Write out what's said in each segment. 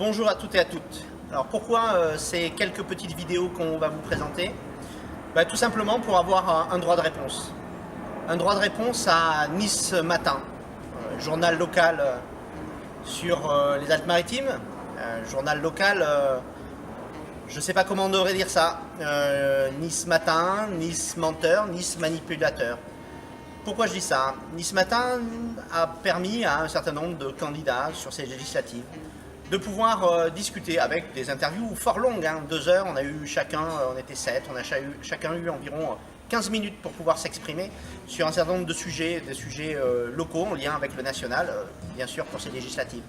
Bonjour à toutes et à toutes. Alors pourquoi ces quelques petites vidéos qu'on va vous présenter? Tout simplement pour avoir un droit de réponse. Un droit de réponse à Nice Matin, journal local sur les Alpes-Maritimes, journal local, je ne sais pas comment on devrait dire ça, Nice Matin, Nice Menteur, Nice Manipulateur. Pourquoi je dis ça? Nice Matin a permis à un certain nombre de candidats sur ces législatives de pouvoir discuter avec des interviews fort longues, 2 heures, on a eu chacun, on était 7, on a chacun eu environ 15 minutes pour pouvoir s'exprimer sur un certain nombre de sujets, des sujets locaux en lien avec le national, bien sûr pour ces législatives.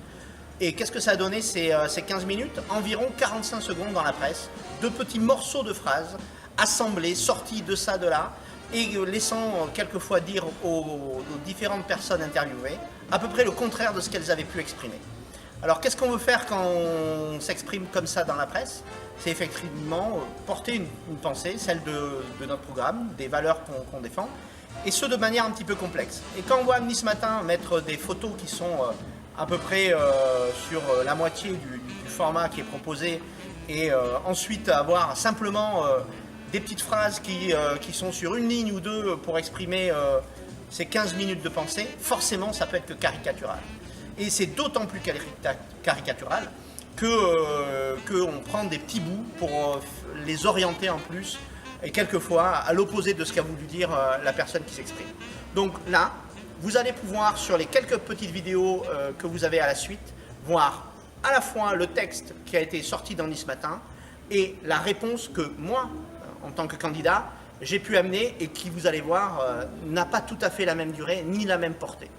Et qu'est-ce que ça a donné ces 15 minutes? Environ 45 secondes dans la presse, de petits morceaux de phrases assemblés, sortis de ça, de là, et laissant quelquefois dire aux différentes personnes interviewées à peu près le contraire de ce qu'elles avaient pu exprimer. Alors qu'est-ce qu'on veut faire quand on s'exprime comme ça dans la presse? C'est effectivement porter une pensée, celle de notre programme, des valeurs qu'on défend, et ce de manière un petit peu complexe. Et quand on voit Nice Matin mettre des photos qui sont à peu près sur la moitié du format qui est proposé, et ensuite avoir simplement des petites phrases qui sont sur une ligne ou deux pour exprimer ces 15 minutes de pensée, forcément ça peut être que caricatural. Et c'est d'autant plus caricatural qu'on prend des petits bouts pour les orienter en plus, et quelquefois à l'opposé de ce qu'a voulu dire la personne qui s'exprime. Donc là, vous allez pouvoir, sur les quelques petites vidéos que vous avez à la suite, voir à la fois le texte qui a été sorti dans Nice Matin et la réponse que moi, en tant que candidat, j'ai pu amener et qui, vous allez voir, n'a pas tout à fait la même durée ni la même portée.